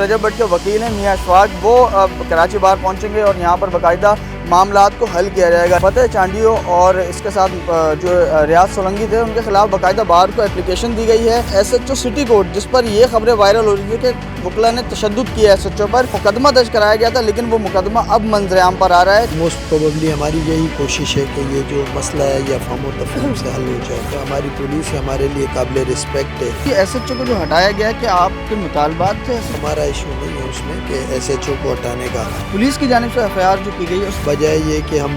रजब भट्ट के वकील हैं मियां अशफाक, वो कराची बार पहुंचेंगे और यहाँ पर बाकायदा मामलात को हल किया जाएगा। फतेह चांडियो और इसके साथ जो रियाज सोलंकी थे उनके खिलाफ बाकायदा बार को एप्लीकेशन दी गई है। SHO सिटी कोर्ट, जिस पर ये खबरें वायरल हो रही थी कि वकला ने तशद्दुद किया SHO पर, मुकदमा दर्ज कराया गया था, लेकिन वो मुकदमा अब मंजर-ए-आम पर आ रहा है। मोस्ट प्रोबेबली हमारी यही कोशिश है कि ये जो मसला है या फामो तफहीम से हल हो जाए। तो हमारी पुलिस हमारे लिए काबिल रिस्पेक्ट है। कि SHO को जो हटाया गया है कि आपके मुतालबात थे, हमारा इशू नहीं है उसमें कि SHO को हटाने का। पुलिस की जानिब से FIR जो की गई है, बजाय ये कि हम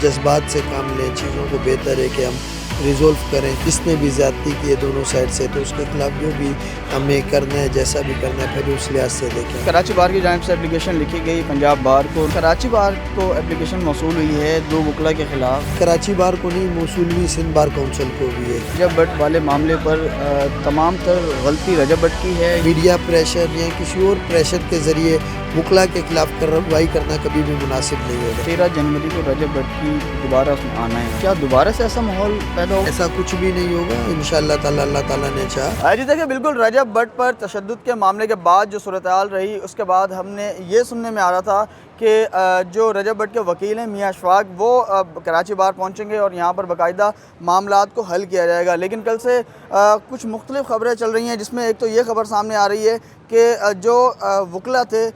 जज्बात से काम लें, चीज़ों को बेहतर है कि हम रिजोल्व करें। जिसने भी ज़्यादती की है दोनों साइड से, तो उसके खिलाफ जो भी हमें करना है, जैसा भी करना है, फिर उस लिहाज से देखें। कराची बार की जानिब से एप्लीकेशन लिखी गई पंजाब बार को। कराची बार को एप्लीकेशन मौसूल हुई है 2 वकला के खिलाफ। कराची बार को नहीं, मौसूल हुई सिंध बार काउंसिल को भी है। रजब भट्ट वाले मामले पर तमाम तर गलती रजब भट्ट की है। मीडिया प्रेशर या किसी और प्रेशर के ज़रिए वकला के खिलाफ कार्रवाई करना कभी भी मुनासिब नहीं होगा। 13 जनवरी को रजब भट्ट की दोबारा आना है। क्या दोबारा से ऐसा माहौल पैदा हो? ऐसा कुछ भी नहीं होगा इंशाअल्लाह ताला, अल्लाह ताला ने चाहा। जी देखिए, बिल्कुल रजब भट्ट पर तशद्दुद के मामले के बाद जो सूरत-ए-हाल रही, उसके बाद हमने ये सुनने में आ रहा था कि जो रजब भट्ट के वकील हैं मियां अशफाक, वो कराची बार पहुंचेंगे और यहाँ पर बाकायदा मामलात को हल किया जाएगा। लेकिन कल से कुछ मुख्तलिफ खबरें चल रही हैं, जिसमें एक तो ये खबर सामने आ रही है कि जो वकला थे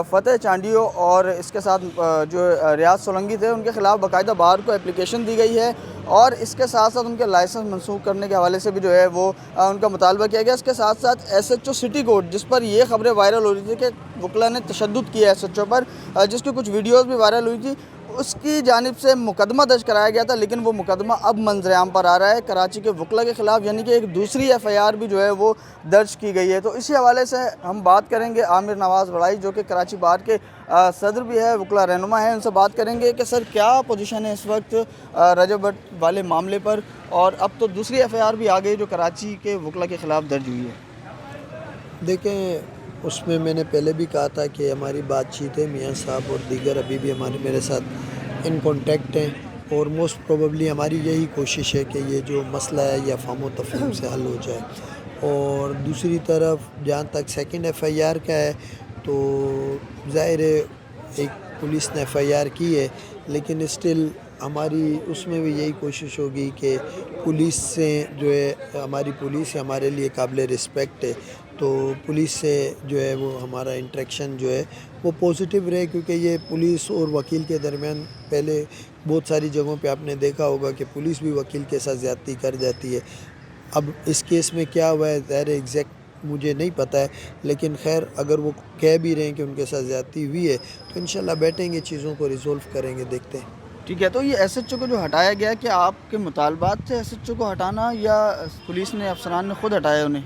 फतेह चांडियो और इसके साथ जो रियाज सोलंकी थे, उनके खिलाफ बाकायदा बार को एप्लीकेशन दी गई है और इसके साथ साथ उनके लाइसेंस मनसूख करने के हवाले से भी जो है वो उनका मुतालबा किया गया। इसके साथ साथ SHO सिटी कोर्ट, जिस पर ये खबरें वायरल हो रही थी कि वकला ने तशद्दुद किया SHO पर, जिसकी कुछ वीडियोज़ भी वायरल हुई थी, उसकी जानिब से मुकदमा दर्ज कराया गया था, लेकिन वो मुकदमा अब मंजर-ए-आम पर आ रहा है कराची के वकला के ख़िलाफ़, यानी कि एक दूसरी FIR भी जो है वो दर्ज की गई है। तो इसी हवाले से हम बात करेंगे आमिर नवाज़ बड़ाई, जो कि कराची बार के सदर भी है, वकला रहनुमा है, उनसे बात करेंगे कि सर क्या पोजीशन है इस वक्त रजब भट्ट वाले मामले पर, और अब तो दूसरी FIR भी आ गई जो कराची के वकला के ख़िलाफ़ दर्ज हुई है। देखें, उसमें मैंने पहले भी कहा था कि हमारी बातचीत है, मियां साहब और दीगर अभी भी मेरे साथ इन कॉन्टेक्ट हैं और मोस्ट प्रोबेबली हमारी यही कोशिश है कि ये जो मसला है या फामो तफहीम से हल हो जाए। और दूसरी तरफ जहाँ तक सेकंड FIR का है, तो ज़ाहिर है एक पुलिस ने FIR की है, लेकिन स्टिल हमारी उसमें भी यही कोशिश होगी कि पुलिस से जो है, हमारी पुलिस हमारे लिए काबिल रिस्पेक्ट है, तो पुलिस से जो है वो हमारा इंटरेक्शन जो है वो पॉजिटिव रहे। क्योंकि ये पुलिस और वकील के दरमियान पहले बहुत सारी जगहों पे आपने देखा होगा कि पुलिस भी वकील के साथ ज़्यादती कर जाती है। अब इस केस में क्या हुआ है ज़ाहिर एग्जैक्ट मुझे नहीं पता है, लेकिन खैर अगर वो कह भी रहे हैं कि उनके साथ ज़्यादती हुई है, तो इंशाल्लाह बैठेंगे, चीज़ों को रिजोल्व करेंगे, देखते हैं। ठीक है, तो ये SHO को जो हटाया गया, कि आपके मुतालबात थे SHO को हटाना या पुलिस ने, अफसरान ने खुद हटाया उन्हें?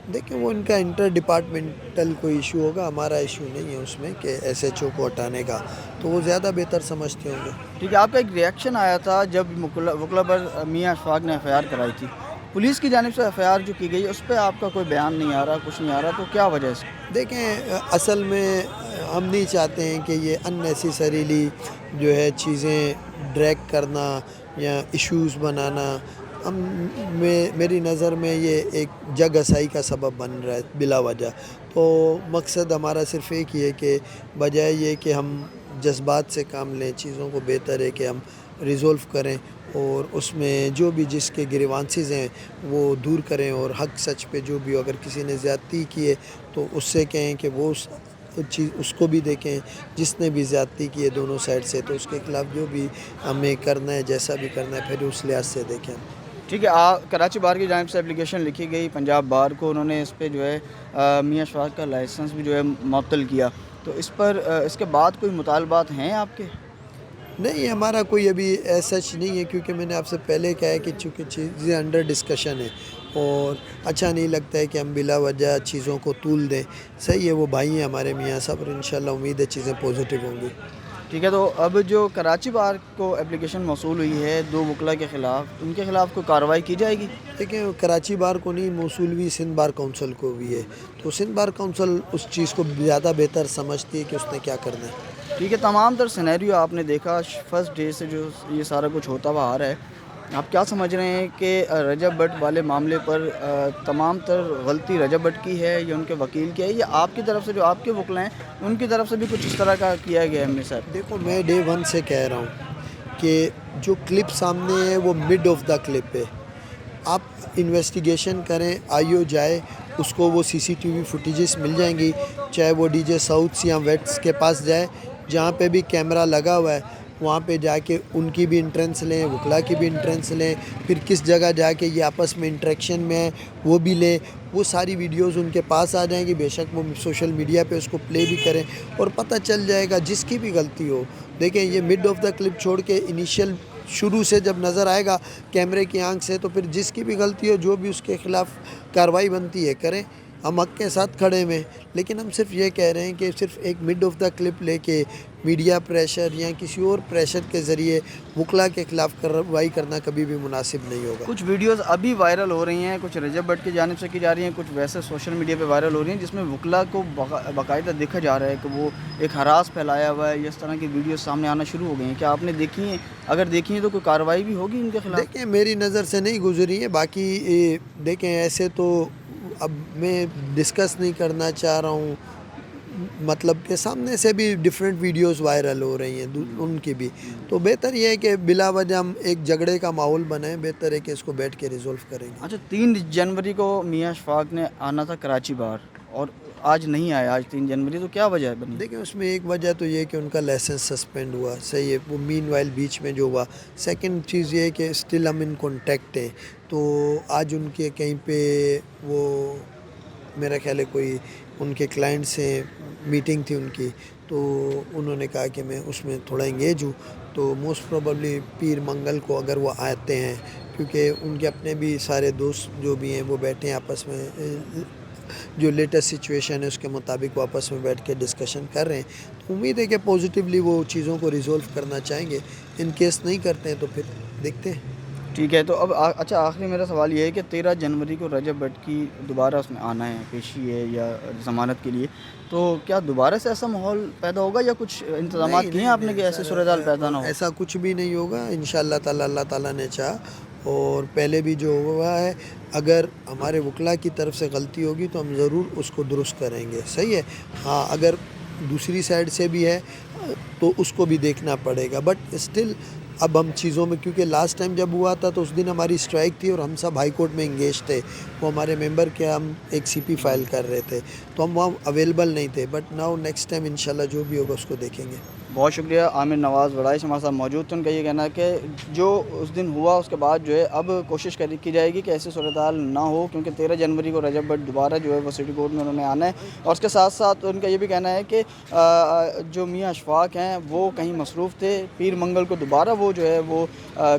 देखिए, वो इनका इंटर डिपार्टमेंटल कोई इशू होगा, हमारा इशू नहीं है उसमें कि SHO को हटाने का, तो वो ज़्यादा बेहतर समझते होंगे। ठीक है, आपका एक रिएक्शन आया था जब वकला पर मियां अशफाक ने FIR कराई थी, पुलिस की जानिब से FIR जो की गई, उस पर आपका कोई बयान नहीं आ रहा, कुछ नहीं आ रहा, तो क्या वजह है इसकी? देखें, असल में हम नहीं चाहते हैं कि ये अननेसेसरीली जो है चीज़ें ड्रैग करना या इश्यूज़ बनाना, मेरी नज़र में ये एक जग हसाई का सबब बन रहा है बिला वजह। तो मकसद हमारा सिर्फ़ एक ही है कि बजाय ये कि हम जज्बात से काम लें, चीज़ों को बेहतर है कि हम रिज़ोल्व करें और उसमें जो भी जिसके ग्रीवांसेस हैं वो दूर करें, और हक सच पे जो भी, अगर किसी ने ज़्यादती की है तो उससे कहें कि वो उस चीज़ उसको भी देखें, जिसने भी ज़्यादती की है दोनों साइड से, तो उसके खिलाफ जो भी हमें करना है, जैसा भी करना है, फिर उस लिहाज से देखें। ठीक है, कराची बार की जानिब से एप्लीकेशन लिखी गई पंजाब बार को, उन्होंने इस पर जो है मियां अशफाक का लाइसेंस भी जो है मुअत्तल किया, तो इस पर इसके बाद कोई मुतालबात हैं आपके? नहीं, हमारा कोई अभी सच नहीं है, क्योंकि मैंने आपसे पहले कहा है कि चूँकि चीज़ें अंडर डिस्कशन है और अच्छा नहीं लगता है कि हम बिला वजह चीज़ों को तूल दें। सही है, वो भाई हैं हमारे मियां साहब, और इंशाल्लाह उम्मीद है चीज़ें पॉजिटिव होंगी। ठीक है, तो अब जो कराची बार को एप्लीकेशन मौसूल हुई है 2 वकला के ख़िलाफ़, उनके ख़िलाफ़ कोई कार्रवाई की जाएगी? देखिए, कराची बार को नहीं, मौसूल भी सिंध बार काउंसिल को भी है, तो सिंध बार काउंसिल उस चीज़ को ज़्यादा बेहतर समझती है कि उसने क्या करना है। ठीक है, तमाम तर सिनेरियो आपने देखा, फर्स्ट डे से जो ये सारा कुछ होता हुआ आ रहा है, آپ کیا سمجھ رہے ہیں کہ رجب بٹ والے معاملے پر تمام تر غلطی رجب بٹ کی ہے یا ان کے وکیل کی ہے یا آپ کی طرف سے جو آپ کے وکلا ہیں ان کی طرف سے بھی کچھ اس طرح کا کیا گیا ہے صاحب؟ دیکھو میں ڈے ون سے کہہ رہا ہوں کہ جو کلپ سامنے ہے وہ مڈ آف دا کلپ ہے. آپ انویسٹیگیشن کریں, آئیو جائے, اس کو وہ سی سی ٹی وی فوٹیجز مل جائیں گی, چاہے وہ ڈی جے ساؤتھس یا ویٹس کے پاس جائے جہاں پہ بھی کیمرہ لگا ہوا ہے, وہاں پہ جا کے ان کی بھی انٹرنس لیں, وکلا کی بھی انٹرنس لیں, پھر کس جگہ جا کے یہ آپس میں انٹریکشن میں ہے وہ بھی لیں. وہ ساری ویڈیوز ان کے پاس آ جائیں گی, بے شک وہ سوشل میڈیا پہ اس کو پلے بھی کریں اور پتہ چل جائے گا جس کی بھی غلطی ہو. دیکھیں یہ مڈ آف دا کلپ چھوڑ کے انیشیل شروع سے جب نظر آئے گا کیمرے کی آنکھ سے, تو پھر جس کی بھی غلطی ہو جو بھی اس کے خلاف کارروائی بنتی ہے کریں, ہم حق کے ساتھ کھڑے ہوئے. لیکن ہم صرف یہ کہہ رہے ہیں کہ صرف ایک مڈ آف دا کلپ لے کے میڈیا پریشر یا کسی اور پریشر کے ذریعے وکلا کے خلاف کارروائی کرنا کبھی بھی مناسب نہیں ہوگا. کچھ ویڈیوز ابھی وائرل ہو رہی ہیں, کچھ رجب بٹ کی جانب سے کی جا رہی ہیں, کچھ ویسے سوشل میڈیا پہ وائرل ہو رہی ہیں جس میں وکلا کو باقاعدہ دیکھا جا رہا ہے کہ وہ ایک ہراس پھیلایا ہوا ہے. اس طرح کی ویڈیوز سامنے آنا شروع ہو گئی ہیں, کیا آپ نے دیکھی ہیں؟ اگر دیکھی ہیں تو کوئی کارروائی بھی ہوگی ان کے خلاف؟ دیکھیں میری نظر سے نہیں گزری ہے, باقی دیکھیں ایسے تو اب میں ڈسکس نہیں کرنا چاہ رہا ہوں, مطلب کہ سامنے سے بھی ڈیفرنٹ ویڈیوز وائرل ہو رہی ہیں ان کی بھی, تو بہتر یہ ہے کہ بلا وجہ ہم ایک جھگڑے کا ماحول بنائیں, بہتر ہے کہ اس کو بیٹھ کے ریزولو کریں گے. اچھا, 3 جنوری کو میاں اشفاق نے آنا تھا کراچی بار اور آج نہیں آیا, آج 3 جنوری, تو کیا وجہ بنی؟ دیکھیں اس میں ایک وجہ تو یہ ہے کہ ان کا لائسنس سسپینڈ ہوا, صحیح ہے, وہ مین وائل بیچ میں جو ہوا. سیکنڈ چیز یہ ہے کہ اسٹل ہم ان کانٹیکٹ ہیں, تو آج ان کے کہیں پہ وہ میرا خیال ہے کوئی ان کے کلائنٹ سے میٹنگ تھی ان کی, تو انہوں نے کہا کہ میں اس میں تھوڑا انگیج ہوں, تو موسٹ پروبیبلی پیر منگل کو اگر وہ آتے ہیں, کیونکہ ان کے اپنے بھی سارے دوست جو بھی ہیں وہ بیٹھے ہیں آپس میں, جو لیٹسٹ سچویشن ہے اس کے مطابق وہ آپس میں بیٹھ کے ڈسکشن کر رہے ہیں. تو امید ہے کہ پوزیٹیولی وہ چیزوں کو ریزولو کرنا چاہیں گے. ان کیس نہیں کرتے ہیں تو پھر دیکھتے ہیں. ٹھیک ہے, تو اب اچھا آخری میرا سوال یہ ہے کہ 13 جنوری کو رجب بٹ کی دوبارہ اس میں آنا ہے, پیشی ہے یا ضمانت کے لیے, تو کیا دوبارہ سے ایسا ماحول پیدا ہوگا یا کچھ انتظامات کیے ہیں آپ نے کہ ایسے صورتحال پیدا نہ ہو؟ ایسا کچھ بھی نہیں ہوگا انشاءاللہ تعالی, اللہ تعالیٰ نے چاہا. اور پہلے بھی جو ہوا ہے, اگر ہمارے وکلا کی طرف سے غلطی ہوگی تو ہم ضرور اس کو درست کریں گے, صحیح ہے. ہاں اگر دوسری سائڈ سے بھی ہے تو اس کو بھی دیکھنا پڑے گا, بٹ اسٹل اب ہم چیزوں میں, کیونکہ لاسٹ ٹائم جب ہوا تھا تو اس دن ہماری اسٹرائک تھی اور ہم سب ہائی کورٹ میں انگیج تھے, وہ ہمارے ممبر کے ہم ایک سی پی فائل کر رہے تھے, تو ہم وہاں اویلیبل نہیں تھے. بٹ ناؤ نیکسٹ ٹائم انشاءاللہ جو بھی ہوگا اس کو دیکھیں گے. بہت شکریہ. عامر نواز وڑائچ ہمارے ساتھ موجود تھے. ان کا یہ کہنا ہے کہ جو اس دن ہوا اس کے بعد جو ہے اب کوشش کی جائے گی کہ ایسی صورتحال نہ ہو, کیونکہ 13 جنوری کو رجب بٹ دوبارہ جو ہے وہ سٹی کورٹ میں انہوں نے آنا ہے. اور اس کے ساتھ ساتھ ان کا یہ بھی کہنا ہے کہ جو میاں اشفاق ہیں وہ کہیں مصروف تھے, پیر منگل کو دوبارہ وہ جو ہے وہ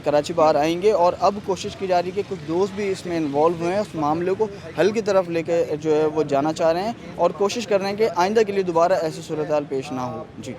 کراچی باہر آئیں گے, اور اب کوشش کی جا رہی ہے کہ کچھ دوست بھی اس میں انوالو ہوئے ہیں, اس معاملے کو حل کی طرف لے کے جو ہے وہ جانا چاہ رہے ہیں اور کوشش کر رہے ہیں کہ آئندہ کے لیے دوبارہ ایسی صورتحال پیش نہ ہو. جی.